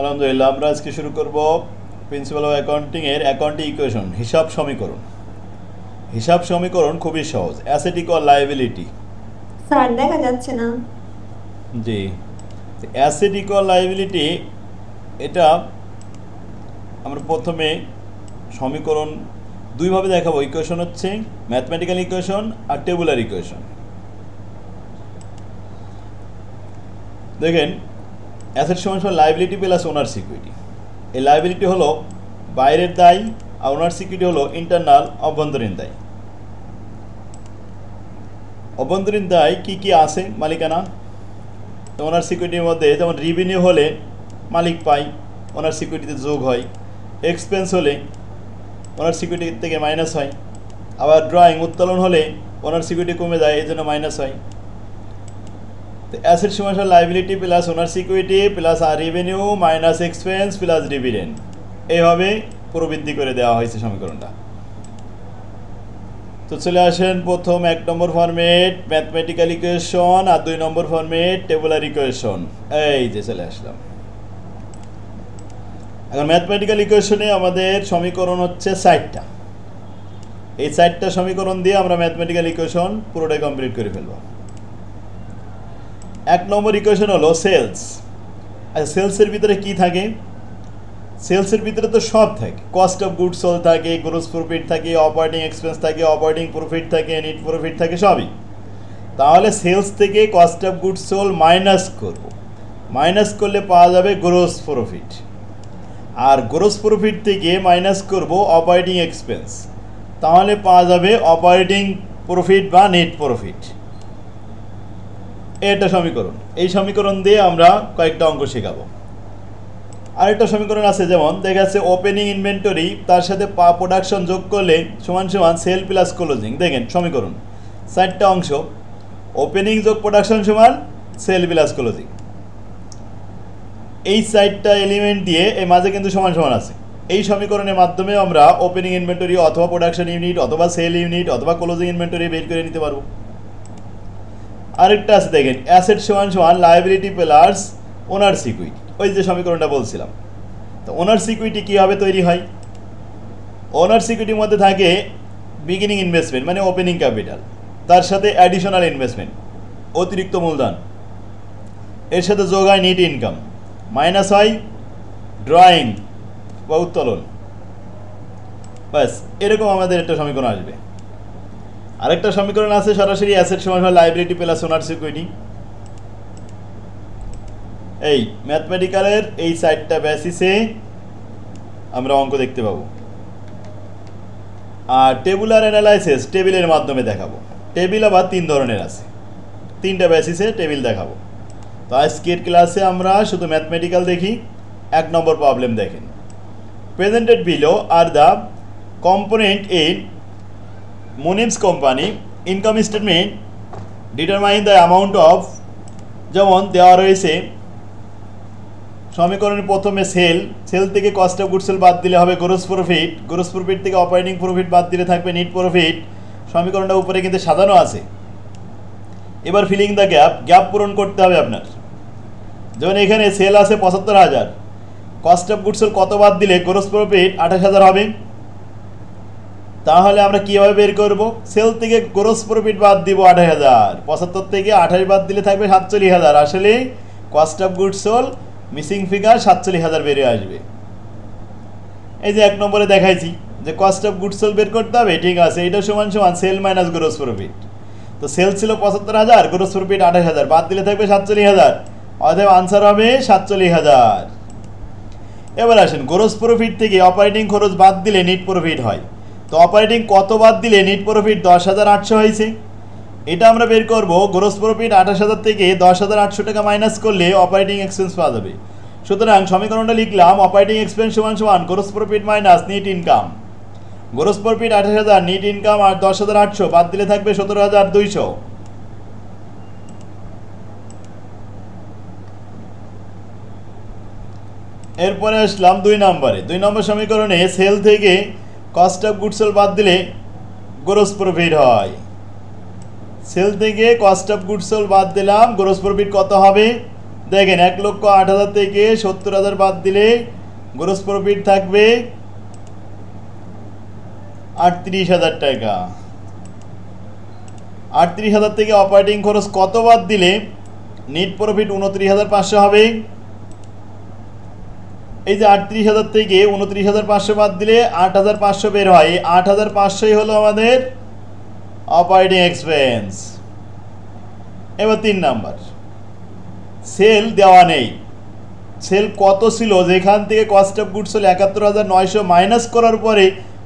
আলহামদুলিল্লাহ, আমরা আজকে শুরু করব প্রিন্সিপাল অফ অ্যাকাউন্টিং এর অ্যাকাউন্টিং ইকুয়েশন, হিসাব সমীকরণ। হিসাব সমীকরণ খুবই সহজ। Asset equal liability. স্যার দেখা যাচ্ছে না। জি, অ্যাসেট ইকুয়াল লায়াবিলিটি, এটা আমরা প্রথমে সমীকরণ দুইভাবে দেখাবো। ইকুয়েশন হচ্ছে ম্যাথমেটিক্যাল ইকুয়েশন আর টেবুলার ইকুয়েশন। দেখেন, অ্যাসেট সমান সমান লায়াবিলিটি প্লাস ওনার সিকিউরিটি। এই লায়াবিলিটি হলো বাইরের দায় আর ওনার সিকিউরিটি হলো ইন্টারনাল, অভ্যন্তরীণ দায়। অভ্যন্তরীণ দায় কি কি আছে? মালিকানা। ওনার সিকিউরিটির মধ্যে যেমন রেভিনিউ হলে মালিক পায়, ওনার সিকিউরিটিতে যোগ হয়। এক্সপেন্স হলে ওনার সিকিউরিটি থেকে মাইনাস হয়। আবার ড্রয়িং উত্তোলন হলে ওনার সিকিউরিটি কমে যায়, এই জন্য মাইনাস হয়। তো অ্যাসেট সমান সমান liability plus owner security plus আর revenue minus expense plus dividend, এইভাবে প্রবৃদ্ধি করে দেওয়া হয়েছে সমীকরণটা। তো চলে আসেন প্রথম 1 নম্বর ফরম্যাট ম্যাথমেটিক্যাল ইকুয়েশন আর 2 নম্বর ফরম্যাট টেবুলার ইকুয়েশন। এই যে চলে আসলাম। এখন ম্যাথমেটিক্যাল ইকুয়েশনে আমাদের সমীকরণ হচ্ছে 60টা। এই 60টা সমীকরণ দিয়ে আমরা ম্যাথমেটিক্যাল ইকুয়েশন পুরোটাই কমপ্লিট করে ফেলব। 1 নম্বর ইকুয়েশন হলো সেলস। আচ্ছা, সেলসের ভিতরে কি থাকে? সেলসের ভিতরে তো সব থাকে। কস্ট অফ গুডস সোল্ড থাকে, গ্রোস প্রফিট থাকে, অপারেটিং এক্সপেন্স থাকে, অপারেটিং প্রফিট থাকে, নেট প্রফিট থাকে, সবই। তাহলে সেলস থেকে cost of goods sold minus করব। মাইনাস করলে পাওয়া যাবে গ্রোস প্রফিট। আর গ্রোস প্রফিট থেকে মাইনাস করব অপারেটিং এক্সপেন্স, তাহলে পাওয়া যাবে অপারেটিং প্রফিট বা নেট প্রফিট। এটা সমীকরণ। এই সমীকরণ দিয়ে আমরা কয়েকটা অঙ্ক শেখাবো। আরেকটা সমীকরণ আছে, যেমন দেখা যাচ্ছে ওপেনিং ইনভেন্টরি তার সাথে প্রোডাকশন যোগ করলে সমান সমান সেল প্লাস ক্লোজিং। দেখেন সমীকরণ 4টা অংশ, ওপেনিং যোগ প্রোডাকশন সমান সেল প্লাস ক্লোজিং। এই 4টা এলিমেন্ট দিয়ে এই মাঝে কিন্তু সমান সমান আছে। এই সমীকরণের মাধ্যমে আমরা ওপেনিং ইনভেন্টরি অথবা প্রোডাকশন ইউনিট অথবা সেল ইউনিট অথবা ক্লোজিং ইনভেন্টরি বের করে নিতে পারবো। আরেকটা আছে, দেখেন অ্যাসেট সমান সমান লায়াবিলিটি প্লাস ওনার সিকিউরিটি। ওই যে সমীকরণটা বলছিলাম। তো ওনার সিকিউরিটি কীভাবে তৈরি হয়? ওনার সিকিউরিটির মধ্যে থাকে বিগিনিং ইনভেস্টমেন্ট মানে ওপেনিং ক্যাপিটাল, তার সাথে অ্যাডিশনাল ইনভেস্টমেন্ট অতিরিক্ত মূলধন, এর সাথে যোগ হয় নেট ইনকাম, মাইনাস হয় ড্রয়িং বা উত্তোলন। ব্যাস, এরকম আমাদের একটা সমীকরণ আসবে। আরেকটা সমীকরণ আছে সরাসরি অ্যাসেট সমান সমান লায়াবিলিটি প্লাস ওনার সিকিউরিটি। এই ম্যাথমেটিক্যালের এই 4টা বেসিসে আমরা অঙ্ক দেখতে পাবো। আর টেবুলার অ্যানালাইসিস টেবিলের মাধ্যমে দেখাবো। টেবিল আবার 3 ধরনের আছে, 3টা বেসিসে টেবিল দেখাবো। তো আজকের ক্লাসে আমরা শুধু ম্যাথমেটিক্যাল দেখি। 1 নম্বর প্রবলেম দেখেন, presented below are the component in Munim's company income statement determine the amount of. যেমন দেওয়া রয়েছে সমীকরণের প্রথমে সেল থেকে কস্ট অফ গুডস সোল্ড বাদ দিলে হবে গ্রোস প্রফিট, গ্রোস প্রফিট থেকে অপারেটিং প্রফিট বাদ দিলে থাকবে নেট প্রফিট। সমীকরণটা উপরে কিন্তু সাজানো আছে। এবার ফিলিং দ্য গ্যাপ পূরণ করতে হবে আপনার। যেমন এখানে সেল আছে 75,000, কস্ট অফ গুডস সোল্ড কত বাদ দিলে গ্রোস প্রফিট 28,000 হবে। তাহলে আমরা কীভাবে বের করব? সেল থেকে গ্রোস প্রফিট বাদ দিব 28,000, 75 থেকে 28 বাদ দিলে থাকবে 47,000। আসলে cost of goods sold missing figure 47,000 বেরিয়ে আসবে। এই যে 1 নম্বরে দেখাইছি যে কস্ট অফ গুডস সোল্ড বের করতে হবে, ঠিক আছে। এটা সমান সমান সেল মাইনাস গ্রোস প্রফিট। তো সেল ছিল 75,000, গ্রোস প্রফিট 28,000, বাদ দিলে থাকবে 47,000, অতএব আনসার হবে 47,000। এবার আসেন, গ্রোস প্রফিট থেকে অপারেটিং খরচ বাদ দিলে নেট প্রফিট হয়। তো অপারেটিং কত বাদ দিলে নেট প্রফিট 10,800 হয়েছে। এটা আমরা বের করব। গ্রোস প্রফিট 28,000 থেকে 10,800 টাকা মাইনাস করলে অপারেটিং এক্সপেন্স পাওয়া যাবে। সুতরাং সমীকরণটা লিখলাম অপারেটিং এক্সপেন্স সমান সমান gross profit minus net income. Gross profit 28,000, net income আর 10,800 বাদ দিলে থাকবে 17,200। এরপরে আসলাম 2 নম্বরে। 2 নম্বর সমীকরণে সেল থেকে কস্ট অফ গুডস সোল্ড বাদ দিলে গ্রোস প্রফিট হয়। সেল থেকে কস্ট অফ গুডস সোল্ড বাদ দিলাম, গ্রোস প্রফিট কত হবে? দেখেন 1,08,000 থেকে 70,000 বাদ দিলে গ্রস প্রফিট থাকবে 38,000 টাকা। 38,000 থেকে অপারেটিং খরচ কত বাদ দিলে নেট প্রফিট 29,500 হবে? এই যে 38,000 থেকে 29,500 বাদ দিলে 8,500 বের হয়। এই 8,500 হলো আমাদের অপারেটিং এক্সপেন্স। এবার 3 নাম্বার, সেল দেওয়া নেই। সেল কত ছিল? যেখান থেকে cost of goods sold 71,900 minus করার পরে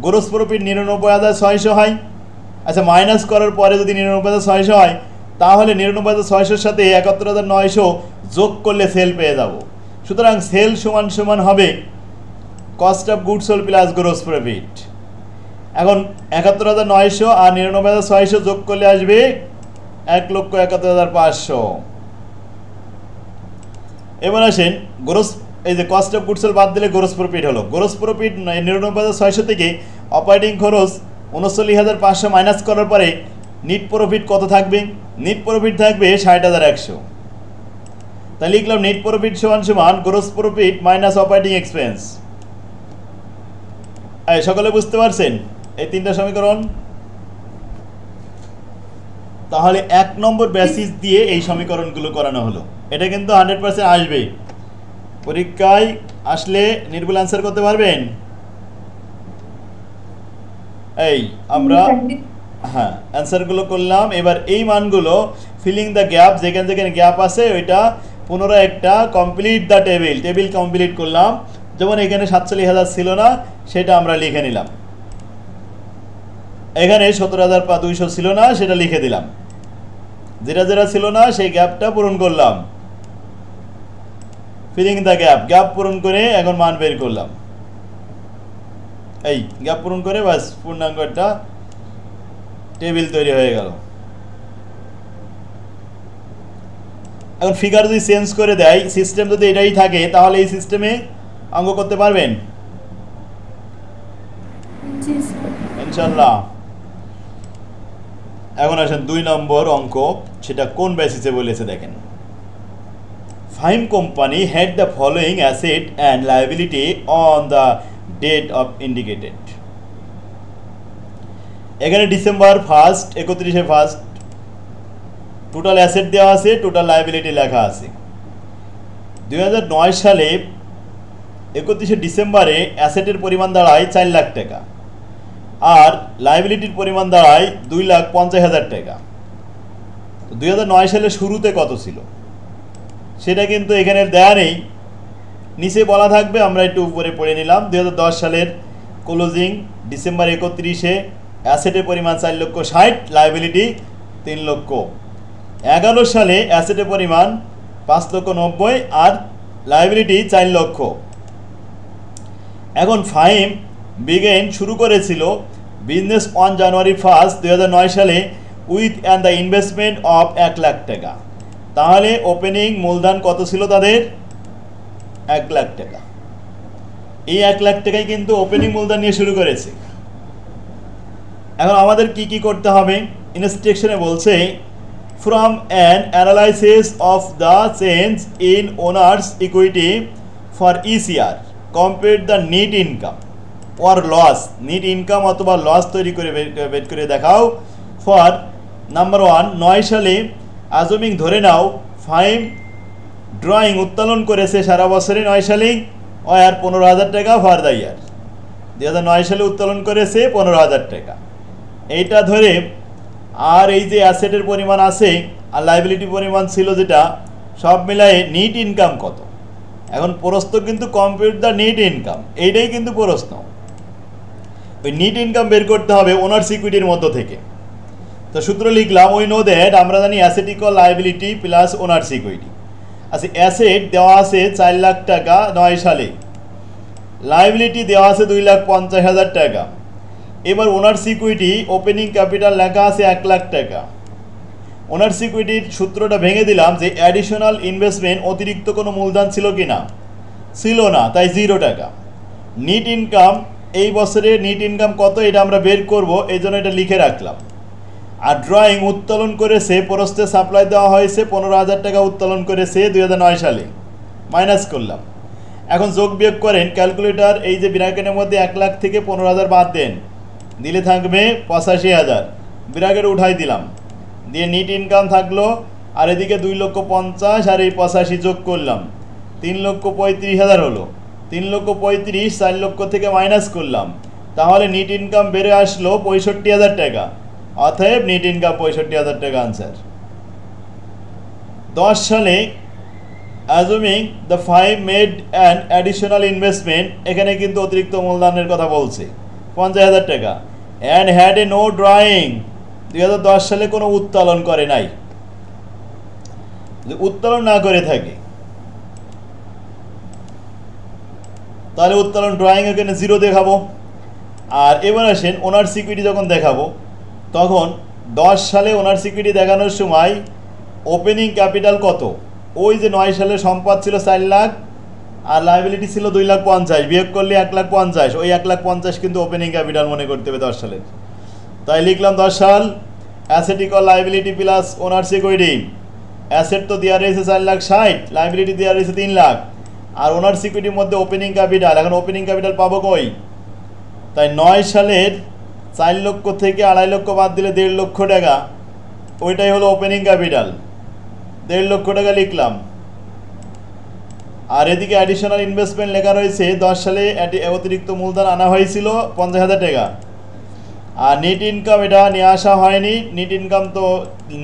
গ্রস প্রফিট 99,600 হয়। আচ্ছা, মাইনাস করার পরে যদি 99,600 হয়, তাহলে 99,600 সাথে 71,900 যোগ করলে সেল পেয়ে যাব। সুতরাং সেল সমান সমান হবে cost of goods sold plus gross profit. এখন 71,900 আর 99,600 যোগ করলে আসবে 1,71,500। এবার আসেন গ্রস, এই যে কস্ট অফ গুডস সোল্ড বাদ দিলে গ্রস প্রফিট হলো। গ্রস প্রফিট 99,600 থেকে অপারেটিং খরচ 39,500 মাইনাস করার পরে নেট প্রফিট কত থাকবে? নেট প্রফিট থাকবে 60,100। তাই লিখলাম নেট প্রফিট সমান সমান gross profit minus operating expense. সকলে বুঝতে পারছেন এই 3টা সমীকরণ? তাহলে 1 নম্বর বেসিস দিয়ে এই সমীকরণগুলো করানো হলো। এটা কিন্তু 100% আসবে পরীক্ষায় আসলে। নির্ভুল অ্যান্সার করতে পারবেন? এই আমরা হ্যাঁ অ্যান্সারগুলো করলাম। এবার এই মানগুলো ফিলিং দ্য গ্যাপ, যেখানে যেখানে গ্যাপ আছে ওইটা পুনরায় একটা কমপ্লিট দ্য টেবিল কমপ্লিট করলাম। যেমন এখানে 47,000 ছিল না, সেটা আমরা লিখে নিলাম। এখানে 17,200 ছিল না, সেটা লিখে দিলাম। যেটা যেটা ছিল না সেই গ্যাপটা পূরণ করলাম। ফিলিং দ্য গ্যাপ পূরণ করে এখন মান বের করলাম। এই গ্যাপ পূরণ করে বাস পূর্ণাঙ্গ একটা টেবিল তৈরি হয়ে গেল। এখন ফিগার যদি চেঞ্জ করে দেয়, সিস্টেম যদি এটাই থাকে, তাহলে এই সিস্টেমে অঙ্ক করতে পারবেন ইনশাল্লাহ। এখন আসেন 2 নম্বর অঙ্ক, সেটা কোন বেসিসে বলেছে দেখেন। Firm company had the following asset and liability on the date of indicated. এখানে ডিসেম্বর 1, 31 টোটাল অ্যাসেট দেওয়া আছে, টোটাল লায়াবিলিটি লেখা আছে। 2009 সালে 31 ডিসেম্বরে অ্যাসেটের পরিমাণ দাঁড়ায় 4 লাখ টাকা আর লায়াবিলিটির পরিমাণ দাঁড়ায় 2,50,000 টাকা। তো 2009 সালে শুরুতে কত ছিল সেটা কিন্তু এখানে দেয়া নেই, নিচে বলা থাকবে, আমরা একটু উপরে পড়ে নিলাম। 2010 সালের ক্লোজিং ডিসেম্বর 31-এ অ্যাসেটের পরিমাণ 4,60,000, লায়াবিলিটি 3 লক্ষ। 11 সালে অ্যাসেটের পরিমাণ 5,90,000 আর লায়াবিলিটি 4 লক্ষ। এখন ফাইম বিগেন শুরু করেছিল বিজনেস অন জানুয়ারি 1, 2009 সালে with and the investment of 1 lakh টাকা। তাহলে ওপেনিং মূলধন কত ছিল তাদের? 1 লাখ টাকা। এই 1 লাখ টাকায় কিন্তু ওপেনিং মূলধন নিয়ে শুরু করেছে। এখন আমাদের কি কি করতে হবে? ইনস্ট্রাকশনে বলছে from an analysis of the change in owner's equity for each year compare the net income or loss, net income অথবা লস তৈরি করে বের করে দেখাও ফর নাম্বার 1 9 সালে আজমিং ধরে নাও ফাইম ড্রয়িং উত্তোলন করেছে সারা বছরে 9 সালেই আর 15,000 টাকা ফর দ্য ইয়ার। 2009 সালে উত্তোলন করেছে 15,000 টাকা। এইটা ধরে আর এই যে অ্যাসেটের পরিমাণ আছে আর লায়াবিলিটি পরিমাণ ছিল যেটা, সব মিলায়ে নেট ইনকাম কত। এখন প্রশ্ন কিন্তু কম্পিউট দ্য নেট ইনকাম, এইটাই কিন্তু প্রশ্ন। ওই নেট ইনকাম বের করতে হবে ওনার্স ইকুইটির মধ্য থেকে। তো সূত্র লিখলাম, উই নো দ্যাট, আমরা জানি asset equal liability plus owners equity. আচ্ছা, অ্যাসেট দেওয়া আছে 4 লাখ টাকা 9 সালে, লায়াবিলিটি দেওয়া আছে 2,50,000 টাকা। এবার ওনার্স ইকুইটি ওপেনিং ক্যাপিটাল লেখা আছে 1 লাখ টাকা। ওনার্স ইকুইটির সূত্রটা ভেঙে দিলাম যে অ্যাডিশনাল ইনভেস্টমেন্ট অতিরিক্ত কোনো মূলধন ছিল কি না, ছিল না, তাই 0 টাকা। নেট ইনকাম এই বছরে নেট ইনকাম কত এটা আমরা বের করব, এই জন্য এটা লিখে রাখলাম। আর ড্রয়িং উত্তোলন করেছে, প্রস্থে সাপ্লাই দেওয়া হয়েছে 15,000 টাকা উত্তোলন করেছে 2009 সালে, মাইনাস করলাম। এখন যোগ বিয়োগ করেন ক্যালকুলেটর, এই যে ব্র্যাকেটের মধ্যে 1 লাখ থেকে 15,000 বাদ দেন, দিলে থাকবে 85,000, ব্র্যাকেট উঠাই দিলাম, দিয়ে নিট ইনকাম থাকলো, আর এদিকে 2,50,000 আর এই 85 যোগ করলাম, 3,35,000 হলো। 3,35,000 4 লক্ষ থেকে মাইনাস করলাম, তাহলে নিট ইনকাম বেড়ে আসলো 65,000 টাকা। অতএব নিট ইনকাম 65,000 টাকা আনসার। 10 সালে assuming the firm made an additional investment, এখানে কিন্তু অতিরিক্ত মূলধনের কথা বলছে 50,000 টাকা, and had a no drawing, 2010 সালে কোনো উত্তোলন করে নাই। উত্তোলন না করে থাকে তাহলে উত্তোলন ড্রয়িং এখানে 0 দেখাবো। আর এবার আসেন ওনার সিকিউরিটি যখন দেখাবো, তখন 10 সালে ওনার সিকিউরিটি দেখানোর সময় ওপেনিং ক্যাপিটাল কত, ওই যে 9 সালে সম্পদ ছিল 4 লাখ আর লাইবিলিটি ছিল 2,50,000, বিয়োগ করলে 1,50,000, ওই 1,50,000 কিন্তু ওপেনিং ক্যাপিটাল মনে করতে হবে 10 সালের। তাই লিখলাম 10 সাল asset equal liability plus owner security. Asset তো দেওয়া রয়েছে 4,60,000, লাইবিলিটি দেওয়া রয়েছে 3 লাখ, আর ওনার সিকিউরিটির মধ্যে ওপেনিং ক্যাপিটাল, এখন ওপেনিং ক্যাপিটাল পাবো কই? তাই 9 সালের 4 লক্ষ থেকে 2.5 লক্ষ বাদ দিলে 1.5 লক্ষ টাকা, ওইটাই হলো ওপেনিং ক্যাপিটাল, 1.5 লক্ষ টাকা লিখলাম। আর এদিকে অ্যাডিশনাল ইনভেস্টমেন্ট লেখা রয়েছে 10 সালে অতিরিক্ত মূলধন আনা হয়েছিল 50,000 টাকা। আর নেট ইনকাম এটা নিয়ে আসা হয়নি, নেট ইনকাম তো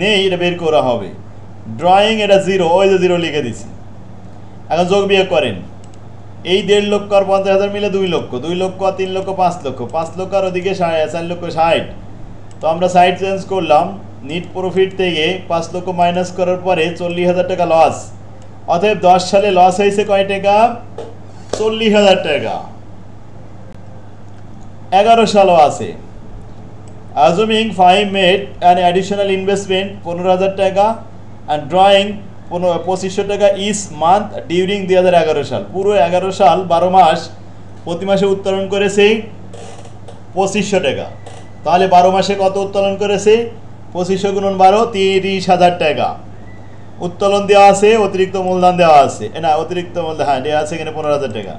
নেই, এটা বের করা হবে। ড্রয়িং এটা 0, ওই যে 0 লিখে দিছি। এখন যোগ বিয়োগ করেন, এই 1.5 লক্ষ আর 50,000 মিলে 2 লক্ষ, 2 লক্ষ আর 3 লক্ষ 5 লক্ষ, 5 লক্ষ আর ওদিকে 4,60,000। তো আমরা সাইড চেঞ্জ করলাম, নিট প্রফিট থেকে 5 লক্ষ মাইনাস করার পরে 40,000 টাকা লস। অতএব 10 সালে লস হয়েছে কয় টাকা? 40,000 টাকা। 11 সালও আছে। অ্যাজুমিং farm made an additional investment 15,000 টাকা অ্যান্ড ড্রয়িং 2500 টাকা ইচ মান্থ ডিউরিং 2011 সাল, পুরো 11 সাল 12 মাস প্রতি মাসে উত্তোলন করেছে 2500 টাকা। তাহলে 12 মাসে কত উত্তোলন করেছে? 2500 গুণন 12, 30,000 টাকা উত্তোলন দেওয়া আছে, অতিরিক্ত মূলধন দেওয়া আছে, না অতিরিক্ত মূলধন হ্যাঁ দেওয়া আছে এখানে 15,000 টাকা,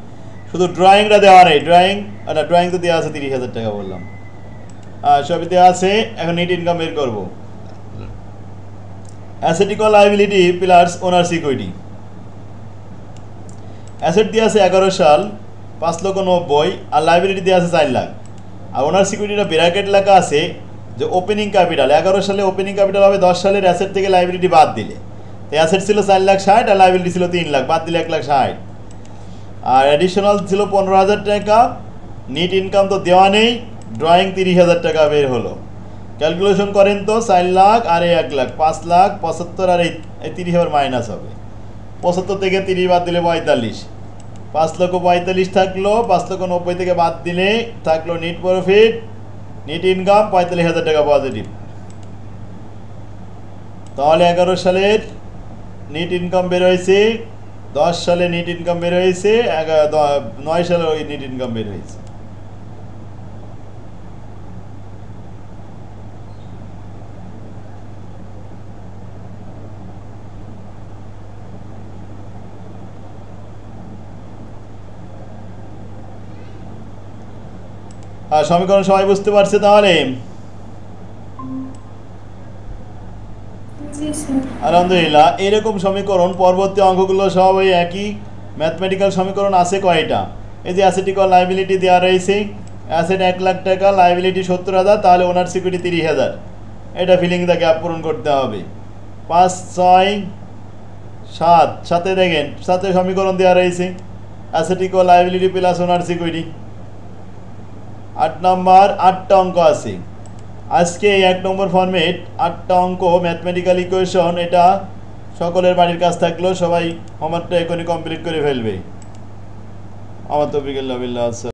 শুধু ড্রয়িংটা দেওয়া নেই। ড্রয়িং তো দেওয়া আছে 30,000 টাকা বললাম, সবই দেওয়া আছে। এখন নেট ইনকাম বের করবো। Asset equal liability plus owner security. Asset দিয়ে আছে 11 সাল 5,90,000 আর লাইবিলিটি দিয়ে আছে 4 লাখ। আর ওনার সিকিউরিটিটা ব্র্যাকেট লেখা আছে যে ওপেনিং ক্যাপিটাল, 11 সালে ওপেনিং ক্যাপিটাল হবে 10 সালের অ্যাসেট থেকে লাইবিলিটি বাদ দিলে। তো অ্যাসেট ছিল 4,60,000 আর লাইবিলিটি ছিল 3 লাখ, বাদ দিলে 1,60,000। আর অ্যাডিশনাল ছিল 15,000 টাকা। নেট ইনকাম তো দেওয়া নেই, ড্রয়িং 30,000 টাকা বের হলো। ক্যালকুলেশন করেন তো, 4 লাখ আর 1 লাখ, 5,75,000 আর এই 30,000 মাইনাস হবে। 75 থেকে 30 বাদ দিলে 45, 5,45,000 থাকলো। 5,90,000 থেকে বাদ দিলে থাকলো নেট প্রফিট, নেট ইনকাম 45,000 টাকা পজিটিভ। তাহলে 11 সালের নেট ইনকাম বের হয়েছে, 10 সালে নেট ইনকাম বের হয়েছে, 9 সালে ওই নেট ইনকাম বের হয়েছে। আর সমীকরণ সবাই বুঝতে পারছে তাহলে? আলহামদুলিল্লাহ। এরকম সমীকরণ পরবর্তী অঙ্কগুলো সব ওই একই ম্যাথমেটিক্যাল সমীকরণ আছে কয়টা? এই যে অ্যাসেট ইকুয়াল লাইবিলিটি দেওয়া রয়েছে, অ্যাসেট 1 লাখ টাকা, লাইবিলিটি 70,000, তাহলে ওনার সিকিউরিটি 30,000। এটা ফিলিং দা গ্যাপ পূরণ করতে হবে। 5, 6, 7, 7 দেখেন 7 সমীকরণ দেওয়া রয়েছে, asset equal liability plus owner security. 8 নম্বর 8টা অঙ্ক আছে আজকে। এই 1 নম্বর ফরম্যাট 8টা অঙ্ক ম্যাথমেটিক্যাল ইকুয়েশন, এটা সকলের বাড়ির কাজ থাকলো, সবাই হোমওয়ার্কটা এখনই কমপ্লিট করে ফেলবে। আমার তৌফিক ইল্লা বিল্লাহ।